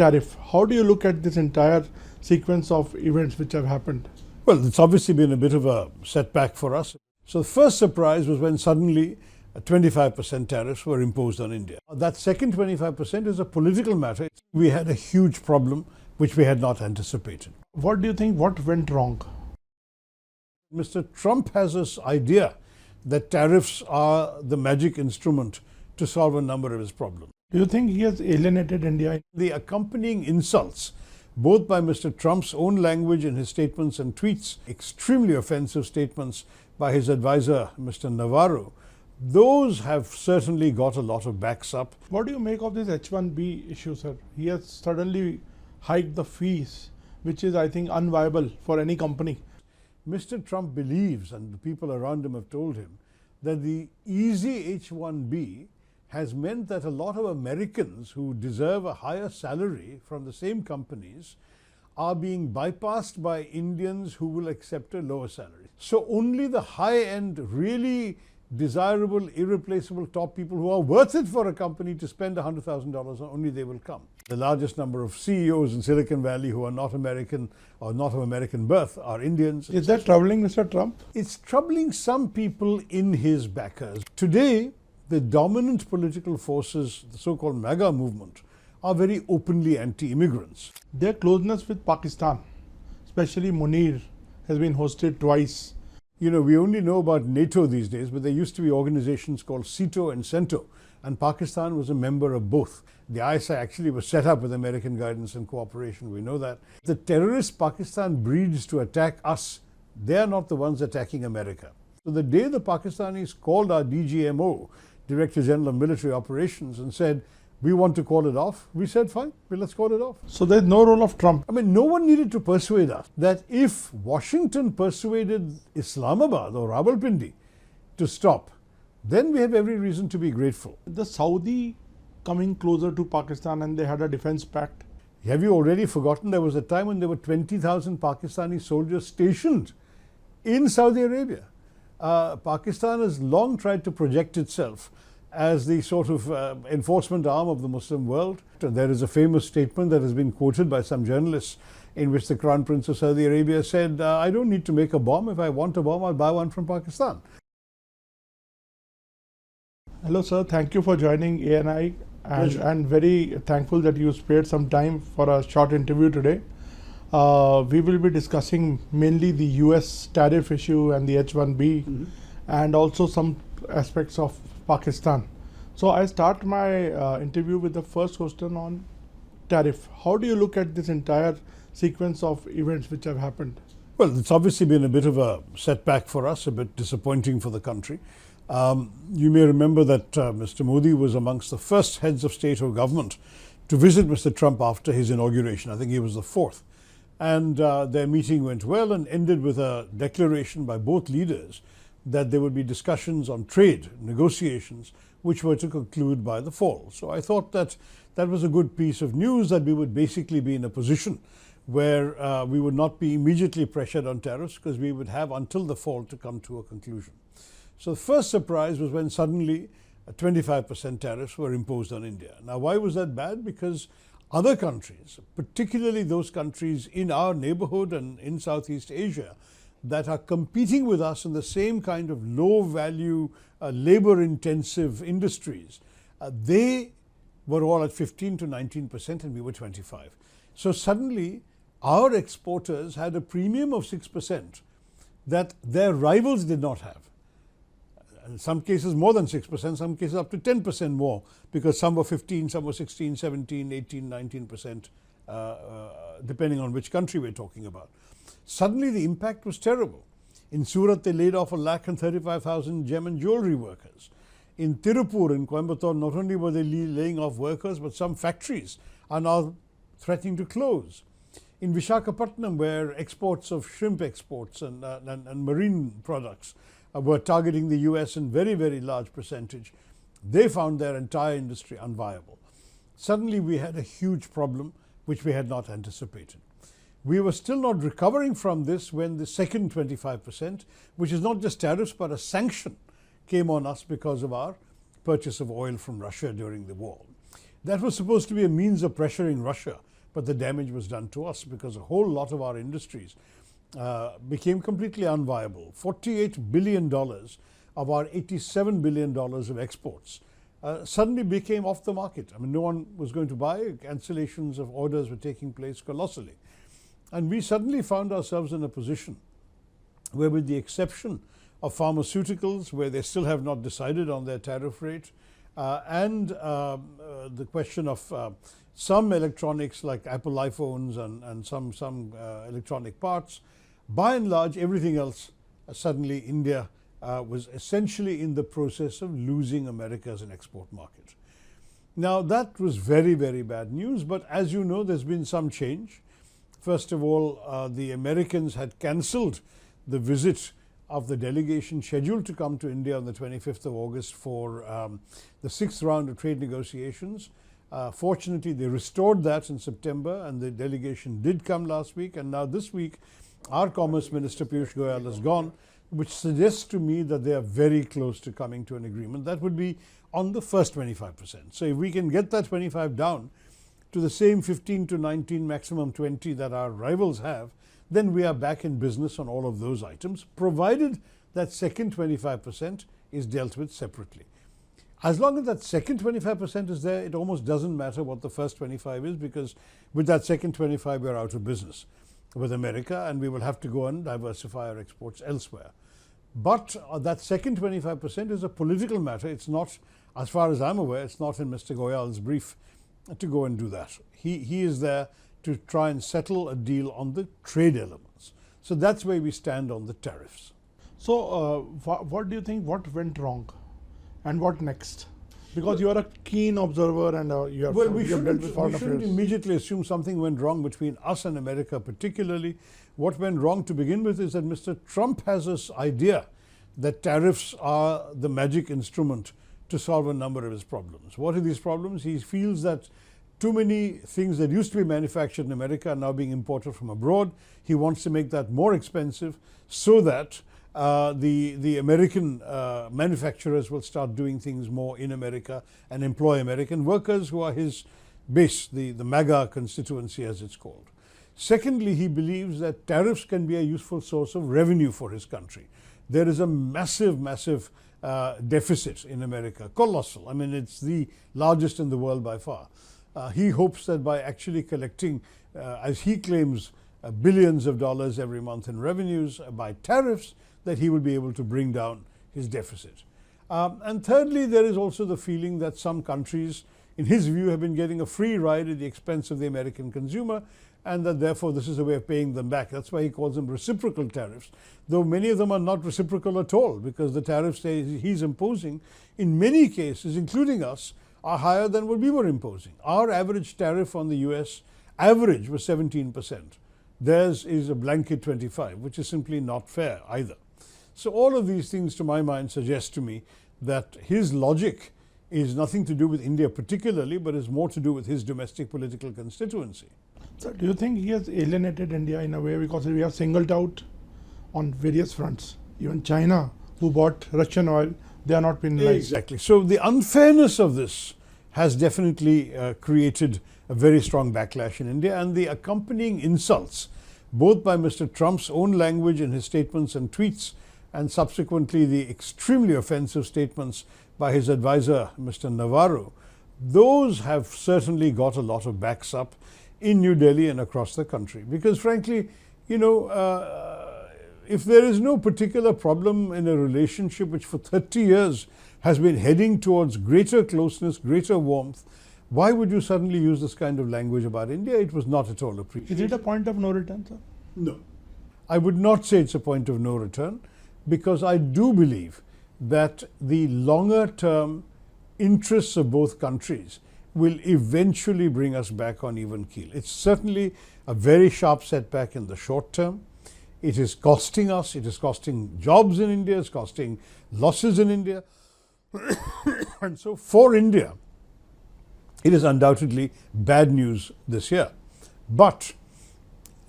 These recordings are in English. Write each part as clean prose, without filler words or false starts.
tariff. How do you look at this entire sequence of events which have happened? Well, it's obviously been a bit of a setback for us. So the first surprise was when suddenly 25% tariffs were imposed on India. That second 25% is a political matter. We had a huge problem which we had not anticipated. What do you think, what went wrong? Mr. Trump has this idea that tariffs are the magic instrument to solve a number of his problems. Do you think he has alienated India? The accompanying insults, both by Mr. Trump's own language in his statements and tweets, extremely offensive statements by his advisor, Mr. Navarro, those have certainly got a lot of backs up. What do you make of this H-1B issue, sir? He has suddenly hiked the fees, which is, I think, unviable for any company. Mr. Trump believes, and the people around him have told him, that the easy H-1B has meant that a lot of Americans who deserve a higher salary from the same companies are being bypassed by Indians who will accept a lower salary. So only the high-end, really desirable, irreplaceable top people who are worth it for a company to spend $100,000, only they will come. The largest number of CEOs in Silicon Valley who are not American or not of American birth are Indians. Is that troubling Mr. Trump? It's troubling some people in his backers. Today, the dominant political forces, the so-called MAGA movement, are very openly anti-immigrants. Their closeness with Pakistan, especially Munir, has been hosted twice. You know, we only know about NATO these days, but there used to be organizations called SEATO and CENTO, and Pakistan was a member of both. The ISI actually was set up with American guidance and cooperation, we know that. The terrorists Pakistan breeds to attack us, they are not the ones attacking America. So the day the Pakistanis called our DGMO, Director General of Military Operations, and said, we want to call it off, we said, fine, well, let's call it off. So there's no role of Trump. I mean, no one needed to persuade us that if Washington persuaded Islamabad or Rawalpindi to stop, then we have every reason to be grateful. The Saudi coming closer to Pakistan and they had a defense pact. Have you already forgotten there was a time when there were 20,000 Pakistani soldiers stationed in Saudi Arabia? Pakistan has long tried to project itself as the sort of enforcement arm of the Muslim world. There is a famous statement that has been quoted by some journalists in which the Crown Prince of Saudi Arabia said, I don't need to make a bomb. If I want a bomb, I'll buy one from Pakistan. Hello, sir. Thank you for joining ANI, and very thankful that you spared some time for a short interview today. We will be discussing mainly the US tariff issue and the H-1B and also some aspects of Pakistan. So I start my interview with the first question on tariff. How do you look at this entire sequence of events which have happened? Well, it's obviously been a bit of a setback for us, a bit disappointing for the country. You may remember that Mr. Modi was amongst the first heads of state or government to visit Mr. Trump after his inauguration. I think he was the fourth. And their meeting went well and ended with a declaration by both leaders that there would be discussions on trade, negotiations, which were to conclude by the fall. So I thought that that was a good piece of news, that we would basically be in a position where we would not be immediately pressured on tariffs, because we would have until the fall to come to a conclusion. So the first surprise was when suddenly 25% tariffs were imposed on India. Now, why was that bad? Because other countries, particularly those countries in our neighborhood and in Southeast Asia, that are competing with us in the same kind of low-value, labor-intensive industries, they were all at 15 to 19% and we were 25. So suddenly, our exporters had a premium of 6% that their rivals did not have. In some cases more than 6%, some cases up to 10% more, because some were 15, some were 16, 17, 18, 19%, depending on which country we're talking about. Suddenly the impact was terrible. In Surat, they laid off 135,000 gem and jewelry workers. In Tirupur, in Coimbatore, not only were they laying off workers, but some factories are now threatening to close. In Visakhapatnam, where exports of shrimp exports and marine products were targeting the US in very, very large percentage, they found their entire industry unviable. Suddenly we had a huge problem which we had not anticipated. We were still not recovering from this when the second 25%, which is not just tariffs but a sanction, came on us because of our purchase of oil from Russia during the war. That was supposed to be a means of pressuring Russia, but the damage was done to us because a whole lot of our industries became completely unviable. $48 billion of our $87 billion of exports suddenly became off the market. I mean, no one was going to buy. Cancellations of orders were taking place colossally. And we suddenly found ourselves in a position where, with the exception of pharmaceuticals, where they still have not decided on their tariff rate, and the question of some electronics like Apple iPhones and some electronic parts, by and large, everything else, suddenly India was essentially in the process of losing America as an export market. Now, that was very, very bad news, but as you know, there's been some change. First of all, the Americans had cancelled the visit of the delegation scheduled to come to India on the 25th of August for the 6th round of trade negotiations. Fortunately, they restored that in September, and the delegation did come last week. And now this week, our Commerce Minister Piyush Goyal has gone, which suggests to me that they are very close to coming to an agreement. That would be on the first 25%. So if we can get that 25 down to the same 15 to 19, maximum 20 that our rivals have, then we are back in business on all of those items, provided that second 25% is dealt with separately. As long as that second 25% is there, it almost doesn't matter what the first 25 is, because with that second 25, we're out of business with America, and we will have to go and diversify our exports elsewhere. But that second 25% is a political matter. It's not, as far as I'm aware, it's not in Mr. Goyal's brief to go and do that. He is there to try and settle a deal on the trade elements. So that's where we stand on the tariffs. So what do you think, what went wrong and what next? Because you are a keen observer and you have, we shouldn't immediately assume something went wrong between us and America particularly. What went wrong to begin with is that Mr. Trump has this idea that tariffs are the magic instrument to solve a number of his problems. What are these problems? He feels that too many things that used to be manufactured in America are now being imported from abroad. He wants to make that more expensive so that the American manufacturers will start doing things more in America and employ American workers who are his base, the MAGA constituency as it's called. Secondly, he believes that tariffs can be a useful source of revenue for his country. There is a massive deficit in America, colossal. I mean, it's the largest in the world by far. He hopes that by actually collecting, as he claims, billions of dollars every month in revenues by tariffs, that he will be able to bring down his deficit. And thirdly, there is also the feeling that some countries, in his view, have been getting a free ride at the expense of the American consumer, and that therefore this is a way of paying them back. That's why he calls them reciprocal tariffs, though many of them are not reciprocal at all, because the tariffs he's imposing, in many cases, including us, are higher than what we were imposing. Our average tariff on the US average was 17%. Theirs is a blanket 25%, which is simply not fair either. So all of these things, to my mind, suggest to me that his logic is nothing to do with India particularly, but is more to do with his domestic political constituency. So do you think he has alienated India in a way, because we are singled out on various fronts? Even China, who bought Russian oil, they are not penalized. Exactly. So the unfairness of this has definitely created a very strong backlash in India, and the accompanying insults, both by Mr. Trump's own language in his statements and tweets, and subsequently the extremely offensive statements by his advisor, Mr. Navarro, those have certainly got a lot of backs up in New Delhi and across the country. Because frankly, you know, if there is no particular problem in a relationship which for 30 years has been heading towards greater closeness, greater warmth, why would you suddenly use this kind of language about India? It was not at all appreciated. Is it a point of no return, sir? No. I would not say it's a point of no return, because I do believe that the longer term interests of both countries will eventually bring us back on even keel. It's certainly a very sharp setback in the short term. It is costing us, it is costing jobs in India, it's costing losses in India. And so for India, it is undoubtedly bad news this year. But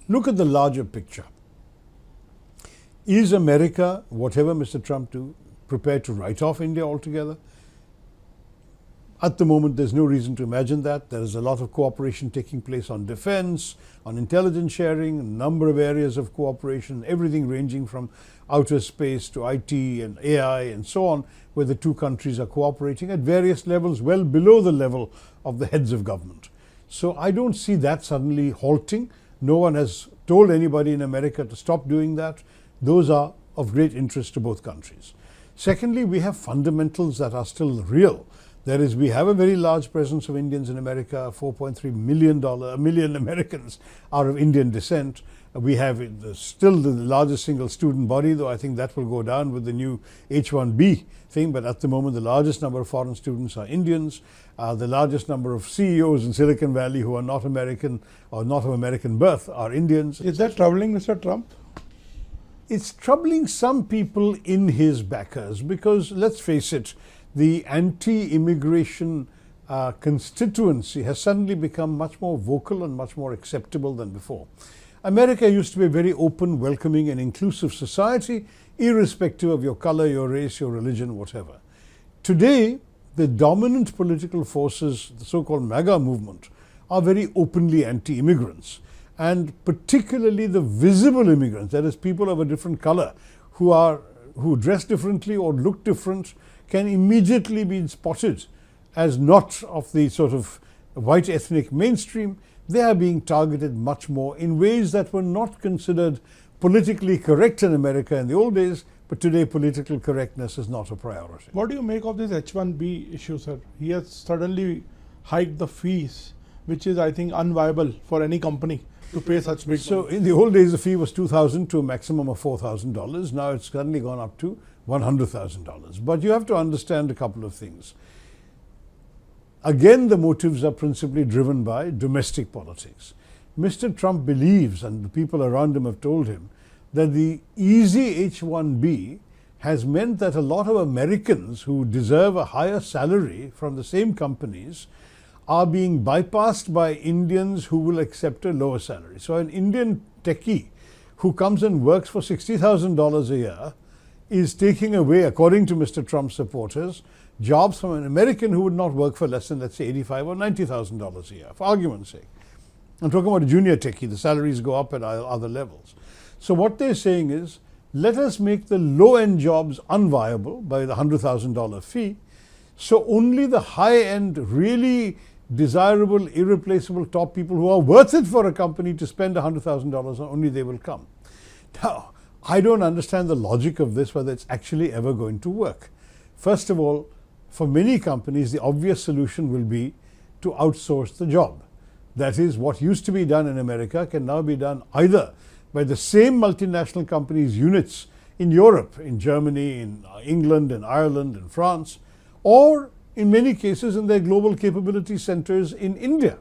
look at the larger picture. Is America, whatever Mr. Trump do, prepared to write off India altogether? At the moment, there's no reason to imagine that. There is a lot of cooperation taking place on defense, on intelligence sharing, a number of areas of cooperation, everything ranging from outer space to IT and AI and so on, where the two countries are cooperating at various levels, well below the level of the heads of government. So I don't see that suddenly halting. No one has told anybody in America to stop doing that. Those are of great interest to both countries. Secondly, we have fundamentals that are still real. That is, we have a very large presence of Indians in America. 4.3 million Americans are of Indian descent. We have still the largest single student body, though I think that will go down with the new H-1B thing. But at the moment, the largest number of foreign students are Indians. The largest number of CEOs in Silicon Valley who are not American or not of American birth are Indians. Is that troubling Mr. Trump? It's troubling some people in his backers because, let's face it, the anti-immigration constituency has suddenly become much more vocal and much more acceptable than before. America used to be a very open, welcoming and inclusive society, irrespective of your color, your race, your religion, whatever. Today, the dominant political forces, the so-called MAGA movement, are very openly anti-immigrants. And particularly the visible immigrants, that is, people of a different color who dress differently or look different, can immediately be spotted as not of the sort of white ethnic mainstream. They are being targeted much more in ways that were not considered politically correct in America in the old days, but today political correctness is not a priority. What do you make of this H-1B issue, sir? He has suddenly hiked the fees, which is, I think, unviable for any company to pay such big So money. in the old days, the fee was $2,000 to a maximum of $4,000. Now it's suddenly gone up to $100,000. But you have to understand a couple of things. Again, the motives are principally driven by domestic politics. Mr. Trump believes, and the people around him have told him, that the easy H-1B has meant that a lot of Americans who deserve a higher salary from the same companies are being bypassed by Indians who will accept a lower salary. So an Indian techie who comes and works for $60,000 a year is taking away, according to Mr. Trump's supporters, jobs from an American who would not work for less than, let's say, $85,000 or $90,000 a year, for argument's sake. I'm talking about a junior techie. The salaries go up at other levels. So what they're saying is, let us make the low-end jobs unviable by the $100,000 fee, so only the high-end, really desirable, irreplaceable top people who are worth it for a company to spend $100,000 on, only they will come. Now, I don't understand the logic of this, whether it's actually ever going to work. First of all, for many companies, the obvious solution will be to outsource the job. That is, what used to be done in America can now be done either by the same multinational companies' units in Europe, in Germany, in England, in Ireland, in France, or in many cases in their global capability centers in India.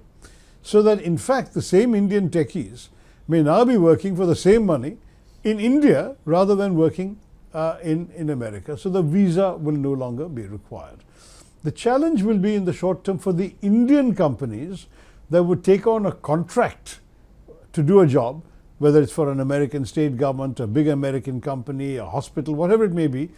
So that in fact the same Indian techies may now be working for the same money in India rather than working in America. So the visa will no longer be required. The challenge will be in the short term for the Indian companies that would take on a contract to do a job, whether it's for an American state government, a big American company, a hospital, whatever it may be,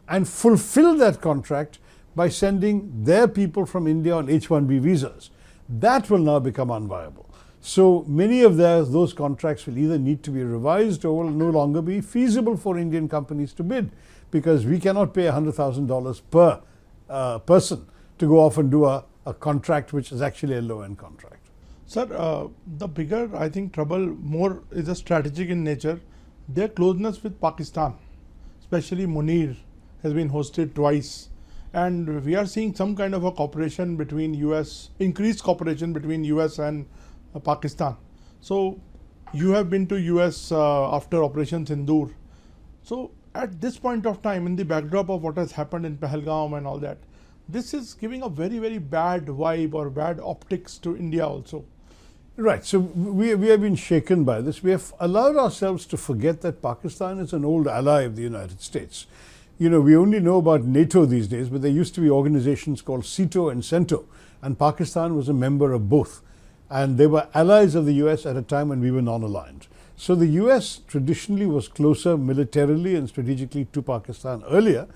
and fulfill that contract by sending their people from India on H-1B visas. That will now become unviable. So many of those contracts will either need to be revised or will no longer be feasible for Indian companies to bid, because we cannot pay $100,000 per person to go off and do a contract which is actually a low-end contract. Sir, the bigger, I think, trouble more is a strategic in nature. Their closeness with Pakistan, especially Munir, has been hosted twice. And we are seeing some kind of a cooperation between US, increased cooperation between US and Pakistan. So you have been to US after Operation Sindoor. So at this point of time, in the backdrop of what has happened in Pahalgam and all that, this is giving a very, very bad vibe or bad optics to India also. Right. So we have been shaken by this. We have allowed ourselves to forget that Pakistan is an old ally of the United States. You know, we only know about NATO these days, but there used to be organizations called SEATO and CENTO, and Pakistan was a member of both. And they were allies of the US at a time when we were non-aligned. So the US traditionally was closer militarily and strategically to Pakistan earlier.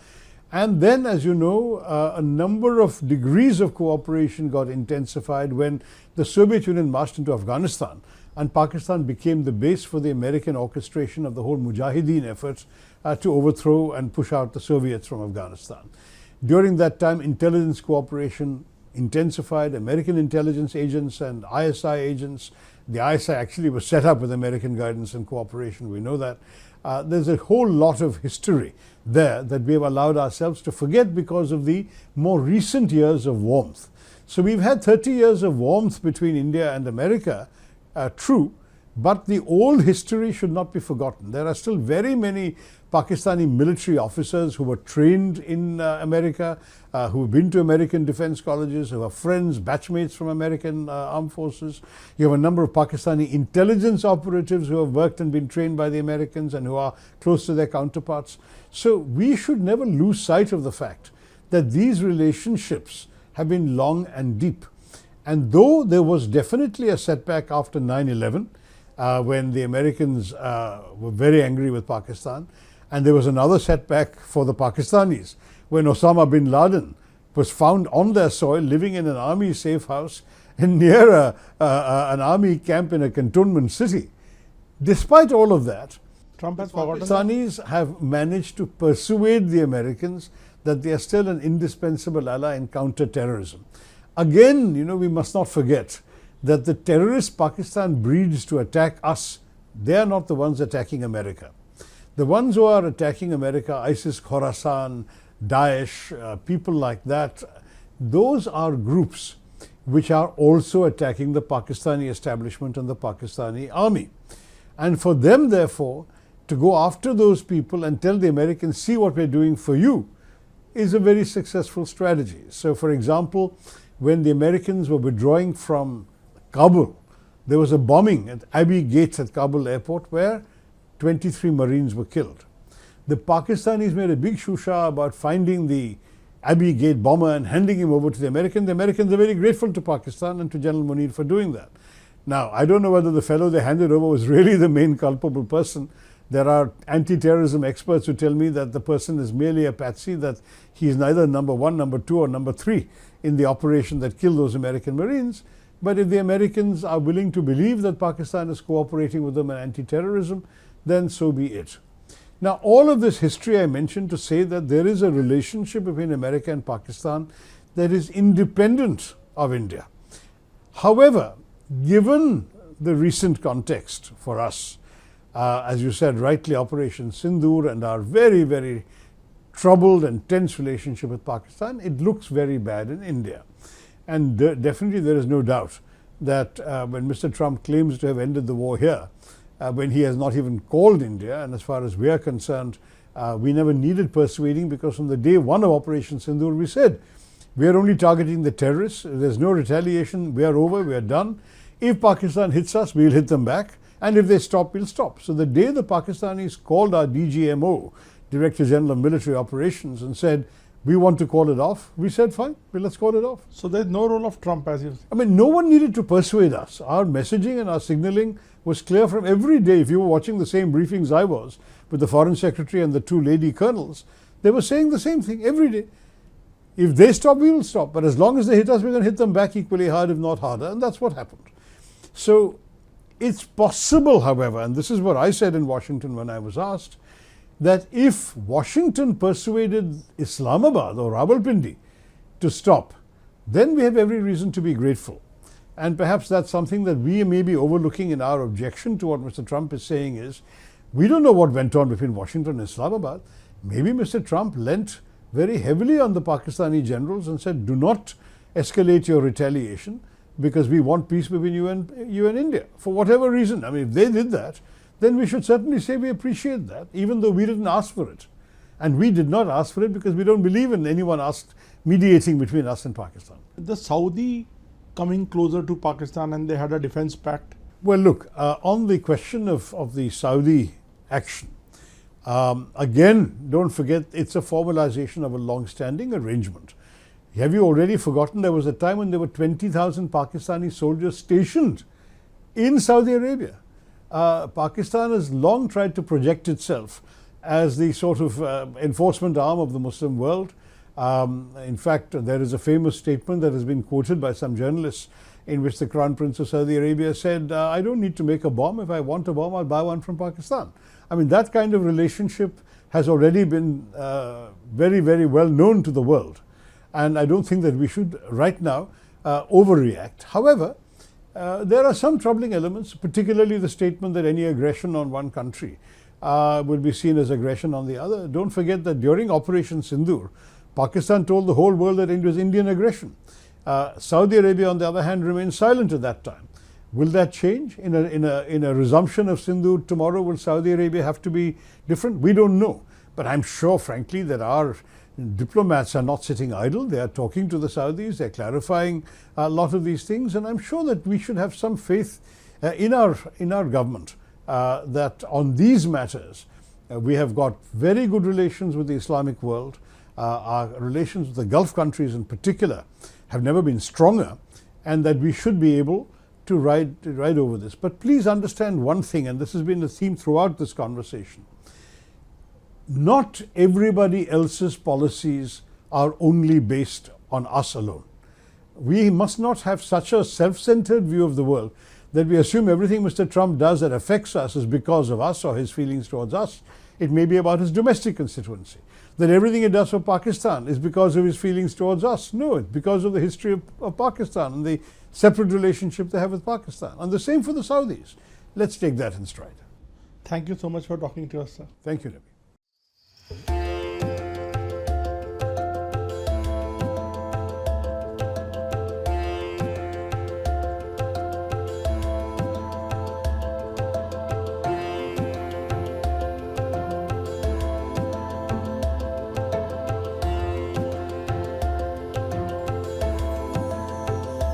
And then, as you know, a number of degrees of cooperation got intensified when the Soviet Union marched into Afghanistan, and Pakistan became the base for the American orchestration of the whole Mujahideen effort to overthrow and push out the Soviets from Afghanistan. During that time, intelligence cooperation intensified. American intelligence agents and ISI agents. The ISI actually was set up with American guidance and cooperation, we know that. There's a whole lot of history there that we have allowed ourselves to forget because of the more recent years of warmth. So we've had 30 years of warmth between India and America, true, but the old history should not be forgotten. There are still very many Pakistani military officers who were trained in America, who have been to American defense colleges, who are friends, batchmates from American armed forces. You have a number of Pakistani intelligence operatives who have worked and been trained by the Americans and who are close to their counterparts. So we should never lose sight of the fact that these relationships have been long and deep. And though there was definitely a setback after 9/11, when the Americans were very angry with Pakistan, and there was another setback for the Pakistanis when Osama bin Laden was found on their soil living in an army safe house and near an army camp in a cantonment city. Despite all of that, Trump has forgotten that. Pakistanis have managed to persuade the Americans that they are still an indispensable ally in counter-terrorism. Again, you know, we must not forget that the terrorists Pakistan breeds to attack us, they are not the ones attacking America. The ones who are attacking America, ISIS, Khorasan, Daesh, people like that, those are groups which are also attacking the Pakistani establishment and the Pakistani army. And for them, therefore, to go after those people and tell the Americans, see what we're doing for you, is a very successful strategy. So, for example, when the Americans were withdrawing from Kabul, there was a bombing at Abbey Gates at Kabul airport where 23 Marines were killed. The Pakistanis made a big shusha about finding the Abbey Gate bomber and handing him over to the Americans. The Americans are very grateful to Pakistan and to General Munir for doing that. Now, I don't know whether the fellow they handed over was really the main culpable person. There are anti-terrorism experts who tell me that the person is merely a patsy, that he is neither number 1, number 2 or number 3 in the operation that killed those American Marines. But if the Americans are willing to believe that Pakistan is cooperating with them in anti-terrorism, then so be it. Now, all of this history I mentioned to say that there is a relationship between America and Pakistan that is independent of India. However, given the recent context for us, as you said rightly, Operation Sindoor and our very, very troubled and tense relationship with Pakistan, it looks very bad in India. And definitely there is no doubt that when Mr. Trump claims to have ended the war here, when he has not even called India, and as far as we are concerned, we never needed persuading, because from the day one of Operation Sindoor we said, we are only targeting the terrorists, there's no retaliation, we are over, we are done. If Pakistan hits us, we'll hit them back, and if they stop, we'll stop. So the day the Pakistanis called our DGMO, Director General of Military Operations, and said, we want to call it off, we said, fine, well, let's call it off. So there's no role of Trump, as you say. I mean, no one needed to persuade us. Our messaging and our signaling was clear from every day. If you were watching the same briefings I was with the Foreign Secretary and the 2 lady colonels, they were saying the same thing every day. If they stop, we will stop. But as long as they hit us, we're going to hit them back equally hard, if not harder. And that's what happened. So it's possible, however, and this is what I said in Washington when I was asked, that if Washington persuaded Islamabad or Rawalpindi to stop, then we have every reason to be grateful. And perhaps that's something that we may be overlooking in our objection to what Mr. Trump is saying is, we don't know what went on between Washington and Islamabad. Maybe Mr. Trump lent very heavily on the Pakistani generals and said, do not escalate your retaliation because we want peace between you and India. For whatever reason, I mean, if they did that, then we should certainly say we appreciate that, even though we didn't ask for it. And we did not ask for it because we don't believe in anyone mediating between us and Pakistan. The Saudi coming closer to Pakistan and they had a defense pact. Well, look, on the question of the Saudi action, again, don't forget, it's a formalization of a long-standing arrangement. Have you already forgotten there was a time when there were 20,000 Pakistani soldiers stationed in Saudi Arabia? Pakistan has long tried to project itself as the sort of enforcement arm of the Muslim world. In fact, there is a famous statement that has been quoted by some journalists in which the Crown Prince of Saudi Arabia said, I don't need to make a bomb. If I want a bomb, I'll buy one from Pakistan. I mean, that kind of relationship has already been very, very well known to the world. And I don't think that we should right now overreact. However, there are some troubling elements, particularly the statement that any aggression on one country will be seen as aggression on the other. Don't forget that during Operation Sindoor, Pakistan told the whole world that it was Indian aggression. Saudi Arabia, on the other hand, remained silent at that time. Will that change? In a resumption of Sindoor tomorrow, will Saudi Arabia have to be different? We don't know. But I'm sure, frankly, that our diplomats are not sitting idle. They are talking to the Saudis. They're clarifying a lot of these things. And I'm sure that we should have some faith in our government that on these matters, we have got very good relations with the Islamic world. Our relations with the Gulf countries in particular have never been stronger, and that we should be able to ride over this. But please understand one thing, and this has been a theme throughout this conversation. Not everybody else's policies are only based on us alone. We must not have such a self-centered view of the world that we assume everything Mr. Trump does that affects us is because of us or his feelings towards us. It may be about his domestic constituency. That everything he does for Pakistan is because of his feelings towards us. No, it's because of the history of Pakistan and the separate relationship they have with Pakistan. And the same for the Saudis. Let's take that in stride. Thank you so much for talking to us, sir. Thank you, Nabi.